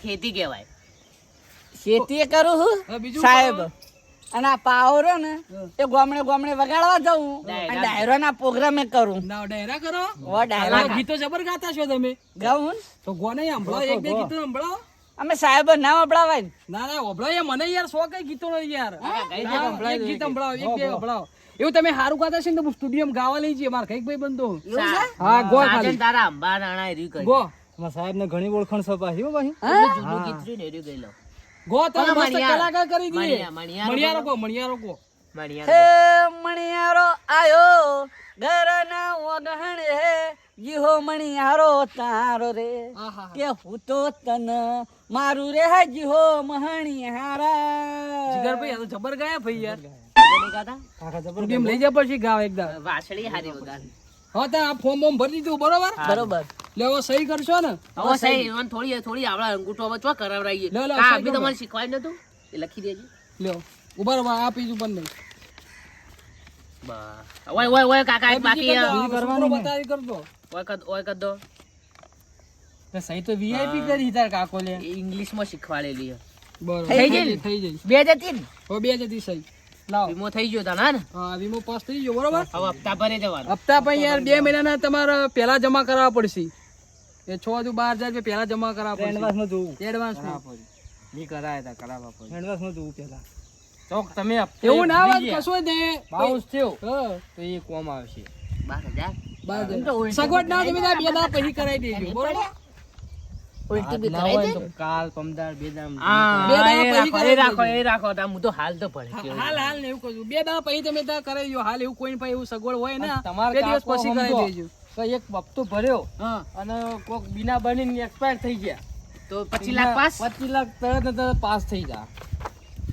ખેતી કહેવાય. ખેતી કરું છું સાહેબ, અને આ પાવરો ને એ ગામડે ગામડે વગાડવા જવું અને ડાયરો ના પ્રોગ્રામે કરું. ડાયરા કરો? ઓ ડાયરા ગીતો જબર ગાતા છો તમે. ગાઉં તો ગોને સંભળાવો, એક બે ગીતો સંભળાવો. અમે સાહેબ ના વપડાવાય. ના ના સંભળાવો, મને યાર શોખ કઈ ગીતો નો યાર. એક ગીત સંભળાવો, એક બે સંભળાવો. એવું તમે સારું ગાતા છે ને તો સ્ટુડિયો ગાવા લઈ જઈએ મારા કઈક ભાઈ બંધો. હા ગો ખાલી તારા અંબા નાણા એરી કરી ગો. સાહેબ ને ઘણી ઓળખાણ સપાહી હો ભાઈ. જૂનું ગીત રહ્યું ને એરી ગઈ લો. ગો તો મસ્ત કલાકાર કરી દીએ. મણિયારો મણિયારો ગો, મણિયારો ગો. હે મણિયારો આયો ઘર ના ઓગહણ હે જીહો મણિયારો તારો રે કે હું તો તન મારું રે જીહો મહણિયારા. જીગર ભાઈ આ તો જબર ગાયા ભાઈ યાર. ગાતા સ્ટુડિયો લઈ જા પછી ગાવ એકદમ. વાસળી હારી વગાડ. હા તો આ ફોર્મ બોમ ભરી દીધું બરોબર. બરોબર. લેવો સહી કરશો ને. હવે સહી ઓન થોડી થોડી આવડા અંગૂઠો હવે ચો કરાવરાઈએ. લો, લો, આ સહી બી કરો. તમારે શીખવાય નતું એ લખી દેજો. લ્યો ઉભા રહો, આ પીજ ઉપર નહીં. બસ ઓય ઓય ઓય કાકા એક બાકી બીજી કરવાની બતાવી કરતો. ઓય કદ દો. સહી તો વીઆઈપી કરી તાર કાકો લે. ઇંગ્લિશ માં શીખવાડેલી છે. બરોબર થઈ જાય. થઈ જાય. 2003 હવે બે જતી સહી લાવો. વીમો થઈ ગયો તાના ને. હા વીમો પાસ થઈ ગયો બરોબર. હવે હપ્તા ભરે જવાનો. હપ્તા પણ યાર 2 મહિનાના તમારે પહેલા જમા કરાવવા પડશે. એ 6 થી 12 હજાર પહેલા જમા કરાવવા એડવાન્સ પડશે. માં જોવું. એડવાન્સ ની કરાયા તા કરાવવા પડે. એડવાન્સ માં જોવું પેલા. ચોક તમે એવું ના વાત કશો જ નહીં. બાઉન્સ થયો હા તો એ કોમ આવશે. 12,000 સગવડ ના તમે 2 દાડા પછી કરાવી દેજો બરોબર. ઉલટી બી ના કરાઈ હોય દે. તો કાલ પમદાર બે દામ હા બે દાડા એ પછી રાખો, એ રાખો એ રાખો તા હું તો હાલ તો પડે. હાલ હાલ ને એવું કહું 2 દાડા પછી તમે ત્યાં કરાવી દો. હાલ એવું કોઈ એવું સગવડ હોય ને તમારે 2 દિવસ પછી કરાવી દેજો. તો એક હપ્તો ભર્યો હા અને કોક બીના બનીને એક્સપાયર થઈ ગયા તો 25 લાખ પાસ. 25 લાખ તરત ને તરત પાસ થઈ જા.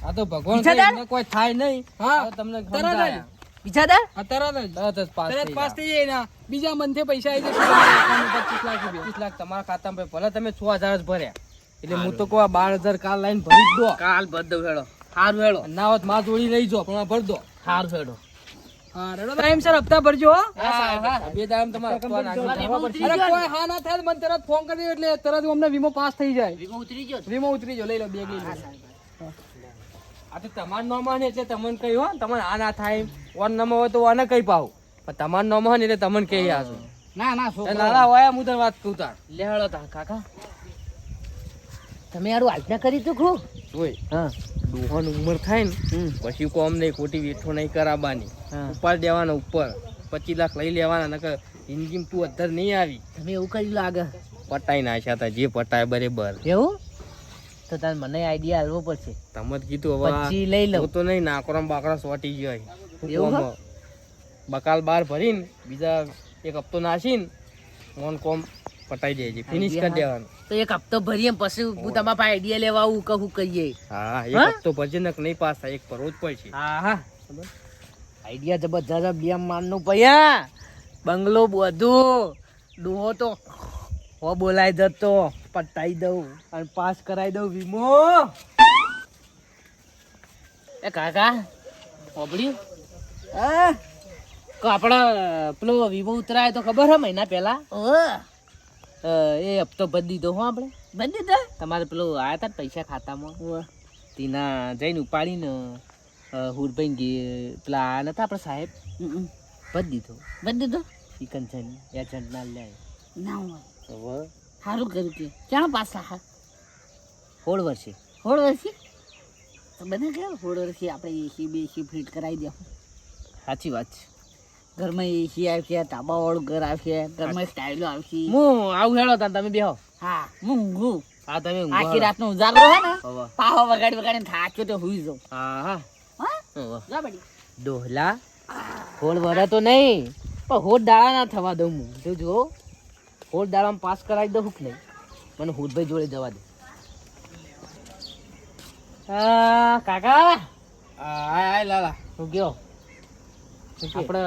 આ તો ભગવાન બીજા દાડ? કરીને કોઈ થાય નહીં. હા હવે તમને તરત જ. સમજાયા. બીજા દા આ તરત જ તરત જ પાસ તરત થઈ પાસ જા. થઈ જાય ને બીજા મંથે પૈસા આવી જશે 25 લાખ રૂપિયા. 25 લાખ તમારા ખાતામાં ભલે તમે 6000 જ ભર્યા એટલે હું તો કહું 12000 કાલ લાઈન ભરી જ દો. કાલ ભર દઉં હેડો. હારું હેડો. ના હોત માં જોડી લઈ જો પણ ભર દો. હારું હેડો. હા રેડો ટાઈમ સર હપ્તા ભરજો હો. બે દામ તમારે હપ્તો નાખી અરે કોઈ હા ના થાય તો મને તરત ફોન કરી દો એટલે તરત અમને વીમો પાસ થઈ જાય. વીમો ઉતરી ગયો. વીમો ઉતરી જો લઈ લો બેગ લઈ લો. આ તો તમાર નામ ને એટલે તમને કહી હો તમને આ ના થાય ઓન નામ હોય તો આને કઈ પાવ પણ તમાર નામ હોય ને એટલે તમને કહી આજો. ના ના એ નાના હોય હું તને વાત કહું તાર લે હેડો તા કાકા. તમે યાર આજ્ઞા કરી તું ખરું? જોઈ હા ડોહાની ઉંમર થાય ને પછી કોમ નહીં ખોટી વેઠો નહીં કરાવવાની. ઉપર દેવાના ઉપર 25 લાખ લઈ લેવાના નકર જિંદગીમાં તું અધર નહીં આવી. તમે એવું કર્યું લાગે. પટાઈ નાખ્યા તા જે પટાય બરેબર. એવું તો તાર મને આઈડિયા આલવો પડશે. તમે જ કીધું હવે પછી લઈ લઉં. હું તો નહીં નાકરામ બાકરા સોટી ગયો એવું હે? બકાલ બાર ભરીને બીજા એક હપ્તો નાખીને ઓન કોમ પટાઈ દેજે ફિનિશ કરી દેવાનું. તો એક હપ્તો ભરીએ પછી હું તમારા પાસે આઈડિયા લેવા આવું કહું કરીએ. હા એક હપ્તો ભરજે ને નહીં પાસ થાય એક ભરવો જ પડશે. હા હા આઈડિયા જબરજસ્ત બે માનનું પૈયા બંગલો બધું ડોહો તો હો બોલાઈ જતો પટાઈ દઉં અને પાસ કરાવી દઉં વીમો. એ કાકા ઓબડ્યું હા તો આપણા પેલો વીમો ઉતરાય તો ખબર હે મહિના પહેલા એ હપ્તો ભરી દીધો હો આપણે ભરી દીધો. તમારે પેલો આયા હતા ને પૈસા ખાતામાં તેના જઈને ઉપાડીને હુરભાઈ પેલા આયા નતા આપણા સાહેબ ભરી દીધો. ભરી દીધો ચિકન છે એજન્ટ ના લે ના હોય હવે સારું કર્યું કે ક્યાં પાછા હા 16 વર્ષે 16 વર્ષથી તો બધા કે 16 વર્ષથી આપણે એસી બેસી ફિટ કરાવી દે. સાચી વાત છે. ઘરમાં એસી આવશે, તાબાવાળું ઘર આવશે, ઘરમાં સ્ટાઇલો આવશે. હું આવું હેડો તાન તમે બેહો. હા હું ઊંઘું. હા તમે આખી રાતનો ઉજાગરો હોય ને હવે પાહો વગાડીને થાક્યો તો હુઈ જાઉં. હા હા હા હવે જા બડી ડોહલા 16 વર્ષ તો નહીં પણ હોડ દાડા ના થવા દઉં હું. જોજો હોડ દાડામાં પાસ કરાવી દઉં કે નહીં મને હુરભાઈ જોડે જવા દે. કાકા આય લાલા હું ગયો આપણે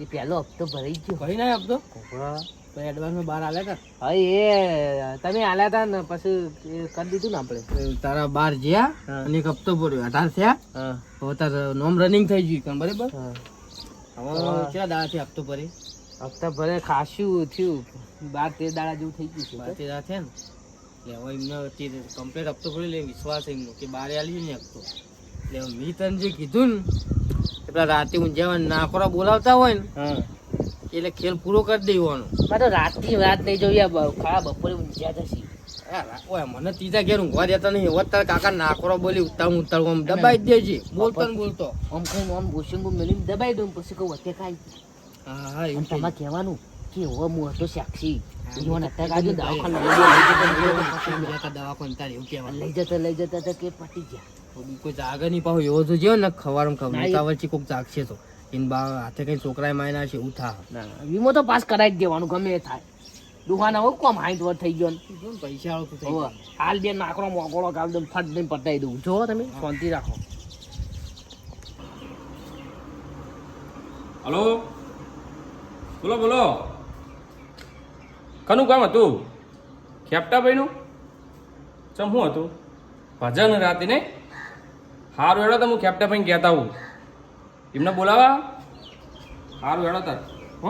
એ પહેલો હપ્તો ભરાઈ ગયો. ભરી ના હપ્તો હા તો એડવાન્સમાં 12 આલ્યા તા. એ તમે આલ્યા હતા ને પછી એ કરી દીધું ને આપણે. તારા 12 જ્યાં હા. અને એક હપ્તો ભર્યો 18 થયા. હા હવે તાર નોમ રનિંગ થઈ ગયું બરાબર. હા હવે કેટલા દાડાથી હપ્તો ભરી? હપ્તા ભરે ખાસું થયું 12-13 દાડા જેવું થઈ ગયું છે. 12 થયા ને એટલે હવે એમને કમ્પ્લેટ હપ્તો ભરી લે વિશ્વાસ એમનો કે બારે આલી ને હપ્તો એટલે હવે મેં તને જે કીધું ને કે પેલા રાતે ઊંઝાવા નાકોરા બોલાવતા હોય ને હા એટલે ખેલ પૂરો કરી દેવાનો. મારે તો રાતની વાત નહીં જોઈએ ખરા બપોરે ઊંઝ્યા જશે. ઓય મને ત્રીજા ઘેર ઊંઘવા દેતા નહીં. હવે તારા કાકા નાકોરો બોલી ઉતાળું ઉતાળું આમ દબાઈ જ દેજે બોલતો ને બોલતો. આમ કઈ આમ ગોશંગુ મેલીને દબાઈ દઉં પછી કહું વચ્ચે ખાઈ. હા હા એવું તમારે કહેવાનું કે હવે હું હતો સાક્ષી દવાખાને એવું કહેવાય. લઈ જતા તો કે પટી ગયા. કોઈ જાગે નહીં પાછો એવો તો જેવો ને ખવારમાં ખવડાવવાથી કોઈક જાગશે તો એને બા હાથે કઈ છોકરાએ માયના છે એવું થા. વીમો તો પાસ કરાવી જ દેવાનું ગમે એ થાય. દુકાના હોય કોમ હાઈટ વર થઈ ગયો ને પૈસા આવતો થઈ હવે હાલ બે નાકડો મોકળો કાલ દઉં ફટ દઈને પતાવી દઉં. જો તમે શાંતિ રાખો. હલો બોલો બોલો કનું કામ હતું ખેપટાભાઈનું ચમ શું હતું ભજન રાતે ને સારું હેડો તો હું ખેપટાભાઈને કહેતા હું એમને બોલાવા સારું હેડો તાર હો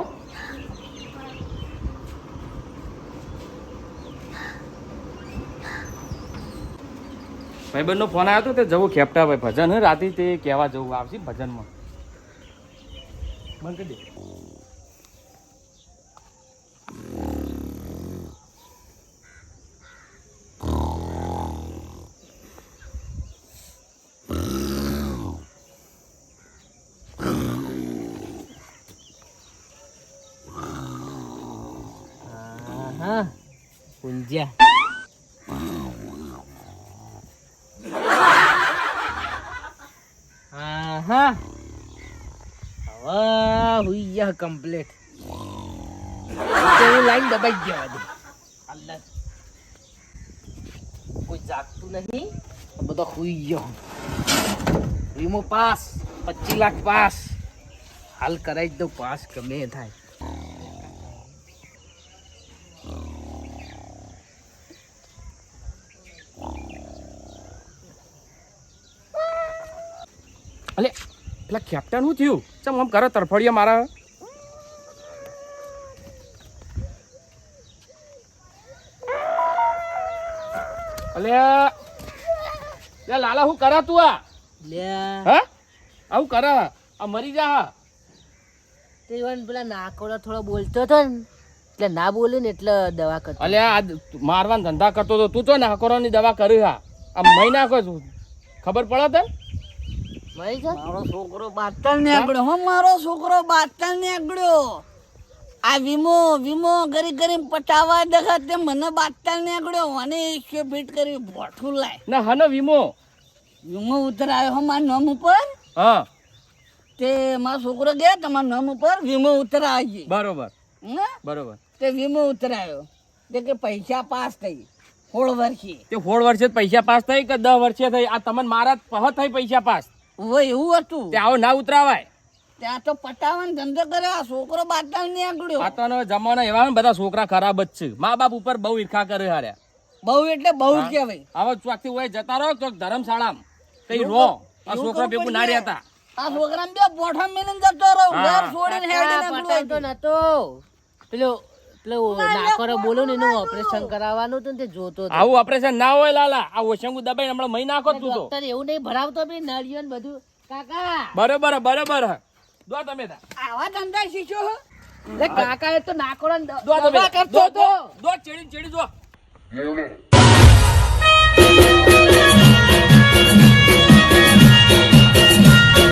ભાઈબંધનો ફોન આવ્યો હતો તે જવું ખેપટાભાઈ ભજન રાતે તે કહેવા જવું આવશે ભજનમાં બંધ કરી દે. હા ઊંઝ્યા હા હવે હુઈ ગયા કમ્પ્લીટ. લાઈન દબાઈ ગયા બધું. અલ્લાહ કોઈ જાગતું નહીં. બધો હુઈ ગયો. વીમો પાસ 25 લાખ પાસ. હાલ કરાવી દો પાસ ગમે એ થાય. અલે પેલા કેપ્ટન શું થયું ચમ આમ કરે તરફડિયા મારા અલે લાલા શું કરા તું આ હા આવું કરા આ મરી જા તે પેલા નાકોડા થોડો બોલતો હતો ને એટલે ના બોલે ને એટલે દવા કરતો. અલે આ મારવાના ધંધા કરતો તો તું તો નાકોરાની દવા કરી હા આ મહી નાખો છું ખબર પડે તને મરી જા. મારો છોકરો બાતલ નીકળ્યો હો, મારો છોકરો બાતલ નીકળ્યો. આ વીમો ગરી પટાવા દેખા તે મને બાતલ નીકળ્યો. મને એકસો ફીટ કરી બોઠું લાય. ના હનો વીમો ઉતરાયો હો મારા નામ ઉપર. હા તે મારો છોકરો ગયા તમારા નામ ઉપર વીમો ઉતરાવી. બરોબર હે? બરોબર તે વીમો ઉતરાયો તે કે પૈસા પાસ થઈ 16 વર્ષે. તે 16 વર્ષે જ પૈસા પાસ થઈ કે 10 વર્ષે થઈ આ તમને મારા પહ થઈ પૈસા પાસ હવે એવું હતું તે આવો ના ઉતરાવાય. ત્યાં તો પટાવાનો ધંધો કરે. આ છોકરો બાતલ નીકળ્યો. આતાનો જમાનો એવા ને બધા છોકરા ખરાબ જ છે. મા બાપ ઉપર બહુ ઈર્ખા કરે હાર્યા. બહુ એટલે બહુ જ કહેવાય. આવો ચોકથી હોય જતા રહો તો ધર્મશાળામાં કઈ રો આ છોકરા ભેગું ના રહેતા. આ છોકરાને બે પોઠા મેલીને જતો રહો. ઘર છોડીને હેડીને પટાવતો નતો. પેલો નાકોડો બોલો ને એનું ઓપરેશન કરાવવાનું હતું ને તે જોતો હતો. આવું ઓપરેશન ના હોય લાલા. આ ઓશંગુ દબાઈને હમણાં મહી નાખો તું તો. ડોક્ટર એવું નહીં ભરાવતો બી નળિયો ને બધું. કાકા બરોબર દો તમે તા. આવા ધંધા શીખ્યો હો? લે કાકા એ તો નાકોડો ને દો તમે દવા કરતો હતો. દો ચેડી દો